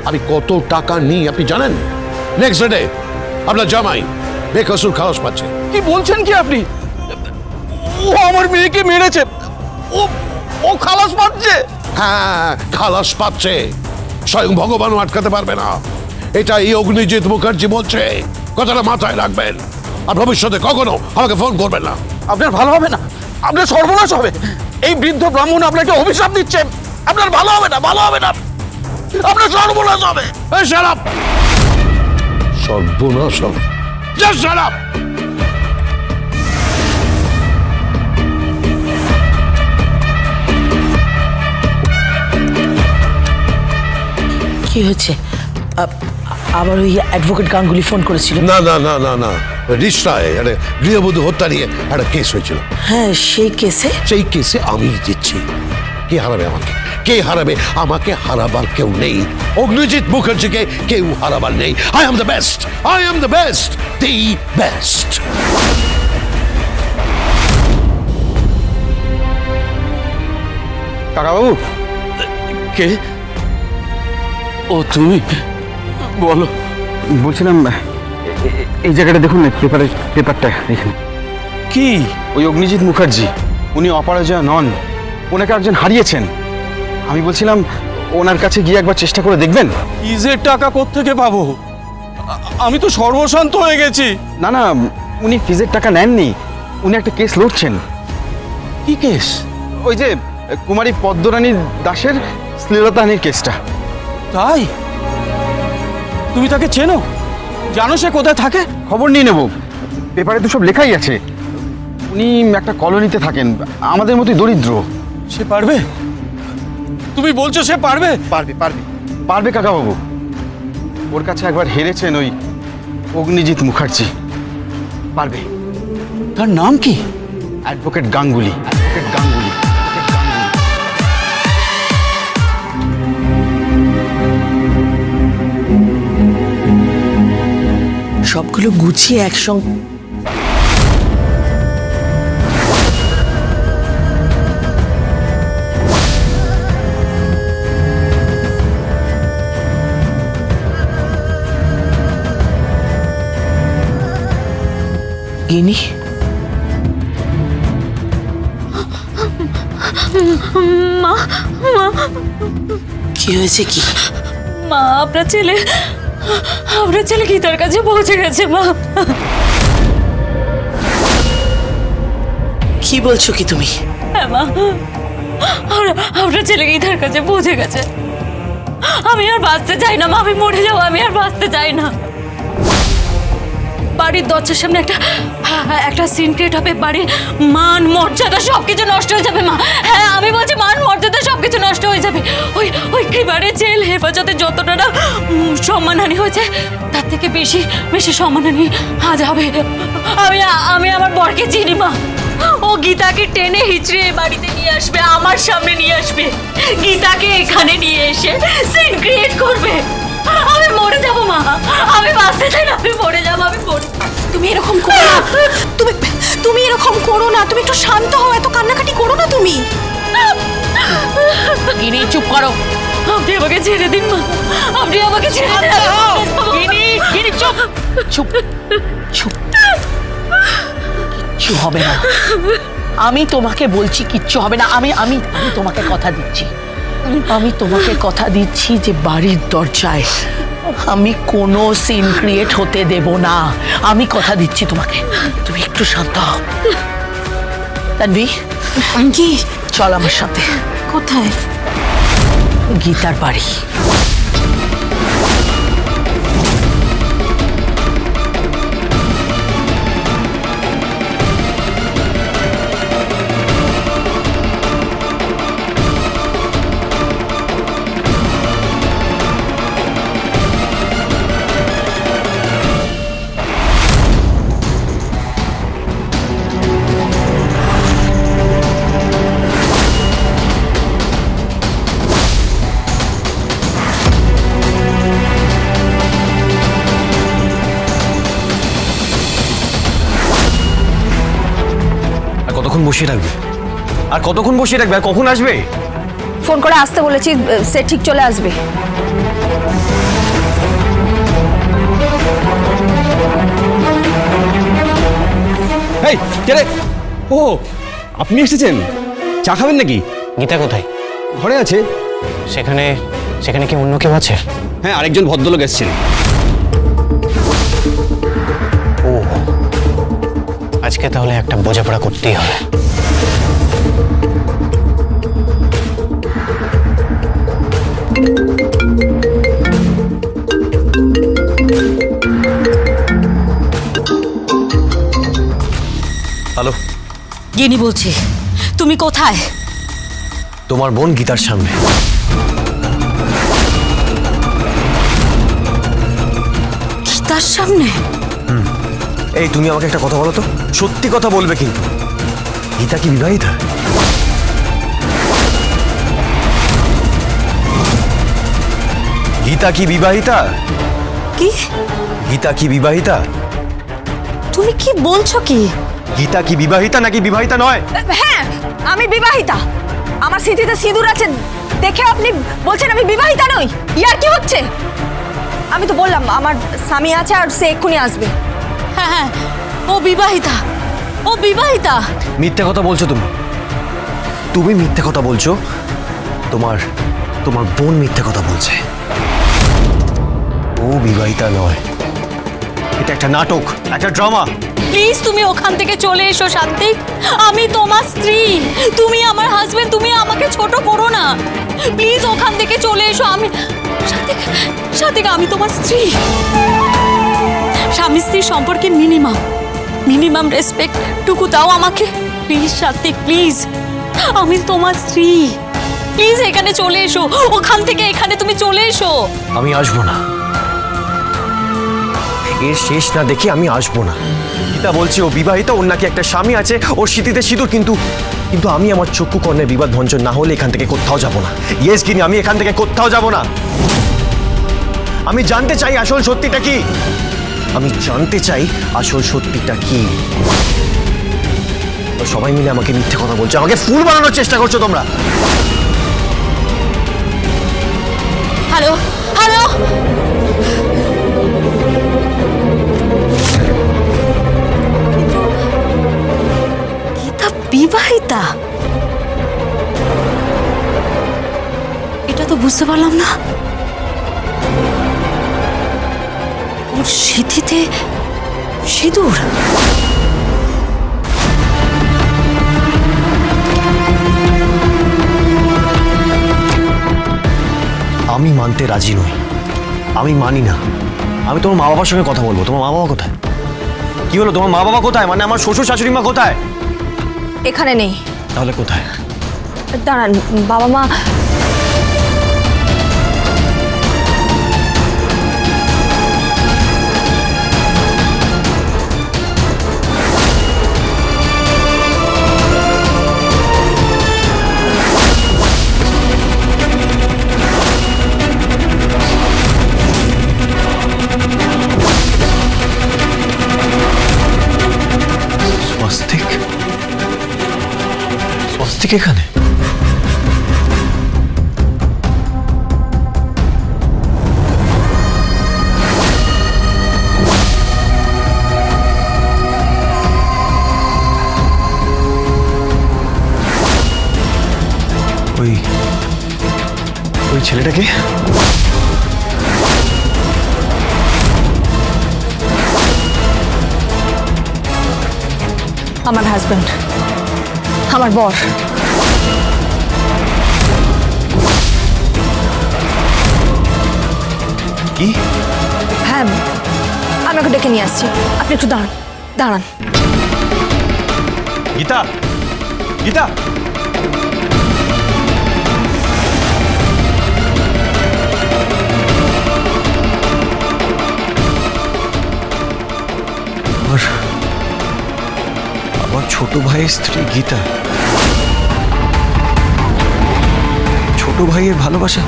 আমি কত টাকা নিই আপনি জানেন? নেক্সট ডে আপনার জামাই বেকসুর খালাস পাচ্ছে। কি বলছেন কি আপনি? ও আমার মেয়েকে মেরেছে, ও ও খালাস পাচ্ছে। হ্যাঁ, খালাস পাচ্ছে। স্বয়ং ভগবানও আটকাতে পারবে না। এটা এই অগ্নিজিৎ মুখার্জি বলছে, কথাটা মাথায় রাখবেন। আর ভবিষ্যতে কখনো আমাকে ফোন করবেন না। আপনার ভালো হবে না, আপনার সর্বনাশ হবে। এই বৃদ্ধ ব্রাহ্মণ আপনাকে অভিশাপ দিচ্ছে, আপনার ভালো হবে না, ভালো হবে না, আপনার সর্বনাশ হবে। এই shut up! সর্বনাশ হবে। Just shut up! কি হয়েছে? আবার ওই অ্যাডভোকেট গাঙ্গুলি ফোন করেছিল? না না না না না, রিশরায় একটা গৃহবধূ হত্যা নিয়ে একটা কেস হয়েছিল। হ্যাঁ, সেই কেসে? সেই কেসে আমি জিতছি। কে হারাবে আমাকে? কে হারাবে আমাকে? হারাবার কেউ নেই। অগ্নিজিৎ মুখার্জিকে কেউ হারাবার নেই। I am the best, I am the best, the best. Kakababu. কে? ও তুমি? বলো। বলছিলাম এই জায়গাটা দেখুন না, পেপারটা দেখুন। কি? ওই অগ্নিজিৎ মুখার্জি, উনি অপরাজয় নন, ওনাকে একজন হারিয়েছেন। আমি বলছিলাম ওনার কাছে গিয়ে একবার চেষ্টা করে দেখবেন। ফিজের টাকা কোত্থেকে পাবো? আমি তো সর্বশান্ত হয়ে গেছি। না না, উনি ফিজের টাকা নেননি, উনি একটা কেস লড়ছেন। কি কেস? ওই যে কুমারী পদ্মরানী দাসের শ্লীলতাহানির কেসটা। তাই? তুমি তাকে চেনো? জানো সে কোথায় থাকে? খবর নিয়ে নেব, পেপারে তো সব লেখাই আছে। উনি একটা কলোনিতে থাকেন, আমাদের মতোই দরিদ্র। সে পারবে? তুমি বলছো সে পারবে? পারবে পারবে পারবে কাকাবাবু। ওর কাছে একবার হেরেছেন ওই অগ্নিজিৎ মুখার্জি, পারবে। তার নাম কি? Advocate Ganguly, advocate Ganguly. সবগুলো গুছিয়ে একসঙ্গে গিনি। মা, মা, কি হয়েছে? কি মা, আপনার ছেলে গীতার কাছে পৌঁছে গেছে। মা, কি বলছো কি তুমি? হ্যাঁ মা, আপনার ছেলে গীতার কাছে পৌঁছে গেছে। আমি আর বাঁচতে চাই না মা, আমি মরে যাবো, আমি আর বাঁচতে চাই না। বাড়ির দরজার সামনে একটা সিন ক্রিয়েট হবে, বাড়ির মান মর্যাদা সবকিছু নষ্ট হয়ে যাবে মা। হ্যাঁ, আমি বলছি মান মর্যাদা সবকিছু নষ্ট হয়ে যাবে। ওই এবারে জেল হেফাজতে যতটা না সম্মানহানি হয়েছে, তার থেকে বেশি বেশি সম্মানহানি আজ হবে। আমি আমার বরকে চিনি মা। ও গীতাকে টেনে হিচড়ে বাড়িতে নিয়ে আসবে, আমার সামনে নিয়ে আসবে, গীতাকে এখানে নিয়ে এসে সিন ক্রিয়েট করবে। আমি মরে যাবো মা, আমি বাঁচতে চাই না, আমি মরে যাবো, আমি মরে। তুমি এরকম করো না, তুমি এরকম করো না, তুমি একটু শান্ত হও, এত কান্নাকাটি করো না তুমি। গিনি, চুপ করো। আপনি আমাকে ছেড়ে দিন মা, আপনি আমাকে ছেড়ে দিন। গিনি, গিনি, চুপ চুপ চুপ। কিচ্ছু হবে না, আমি তোমাকে বলছি কিচ্ছু হবে না। আমি আমি আমি তোমাকে কথা দিচ্ছি, আমি তোমাকে কথা দিচ্ছি যে বাড়ির দরজায় আমি কোনো সিন ক্রিয়েট হতে দেব না। আমি কথা দিচ্ছি তোমাকে, তুমি একটু শান্ত হও। তানভি, কি? চল আমার সাথে। কোথায়? গীতার বাড়ি। কতক্ষণ বসিয়ে রাখবে? আর কতক্ষণ বসিয়ে রাখবে? আর কখন আসবে? ফোন করে আসতে বলেছি, সে ঠিক চলে আসবে। কে রে? ও আপনি এসেছেন, চা খাবেন নাকি? গীতা কোথায়? ঘরে আছে। সেখানে সেখানে কি অন্য কেউ আছে? হ্যাঁ, আরেকজন ভদ্রলোক এসেছেন। ও, আজকে তাহলে একটা বোঝাপড়া করতেই হবে। হ্যালো, গিনি বলছি, তুমি কোথায়? তোমার বোন গীতার সামনে। গীতার সামনে? এই তুমি আমাকে একটা কথা বলো তো, সত্যি কথা বলবে কিন্তু, গীতা কি বিবাহিতা? গীতা কি বিবাহিতা? কি গীতা কি বিবাহিতা? তুমি কি বলছো কি? গীতা কি বিবাহিতা নাকি বিবাহিতা নয়? হ্যাঁ, আমি বিবাহিতা। আমার স্মৃতিতে সিঁদুর আছে দেখে আপনি বলছেন আমি বিবাহিতা নই? ইয়ার কি হচ্ছে? আমি তো বললাম আমার স্বামী আছে আর সে এক্ষুনি আসবে। হ্যাঁ হ্যাঁ, ও বিবাহিতা, ও বিবাহিতা। মিথ্যে কথা বলছো তুমি, তুমি মিথ্যে কথা বলছো। তোমার তোমার বোন মিথ্যে কথা বলছে। ও বিবাহিতা নয়, এটা একটা নাটক, একটা ড্রামা। প্লিজ তুমি ওখান থেকে চলে এসো শান্তি। আমি তোমার স্ত্রী, তুমি আমার হাজবেন্ড, তুমি আমাকে ছোট করো না। প্লিজ ওখান থেকে চলে এসো। আমি সাথে আমি তোমার স্ত্রী। স্বামী স্ত্রীর সম্পর্কে মিনিমাম রেসপেক্ট টুকু দাও আমাকে। প্লিজ শান্তি, প্লিজ, আমি তোমার স্ত্রী। প্লিজ এখানে চলে এসো, ওখান থেকে এখানে তুমি চলে এসো। আমি আসবো না, এর শেষ না দেখে আমি আসবো না। গীতা বলছে ও বিবাহিতা, ওর নাকি একটা স্বামী আছে, ওর স্মৃতিতে সিঁদুর, কিন্তু আমি আমার চক্ষু কর্ণের বিবাদ ভঞ্জন না হলে এখান থেকে কোথাও যাব না। ইয়েস গিনি, আমি এখান থেকে কোথাও যাব না। আমি জানতে চাই আসল সত্যিটা কি। আমি জানতে চাই আসল সত্যিটা কি। সবাই মিলে আমাকে মিথ্যে কথা বলছো, আমাকে ফুল বানানোর চেষ্টা করছো তোমরা। হ্যালো হ্যালো, গীতা বিবাহিতা? এটা তো বুঝতে পারলাম না। ওর স্মৃতিতে সিঁদুর? আমি মানতে রাজি নই, আমি মানি না। আমি তোমার মা বাবার সঙ্গে কথা বলবো। তোমার মা বাবা কোথায়? কি হলো, তোমার মা বাবা কোথায়? মানে আমার শ্বশুর শাশুড়ি মা কোথায়? এখানে নেই। তাহলে কোথায়? দাঁড়ান, বাবা মা স্বস্তিক এখানে? ওই ছেলেটাকে? আমার হাজবেন্ড, আমার বর। কি? হ্যাঁ, আমি ওকে ডেকে নিয়ে আসছি। আপনি একটু দাঁড়ান দাঁড়ান। গীতা, গীতা, আমার ছোট ভাইয়ের স্ত্রী গীতা, ছোট ভাইয়ের ভালোবাসা।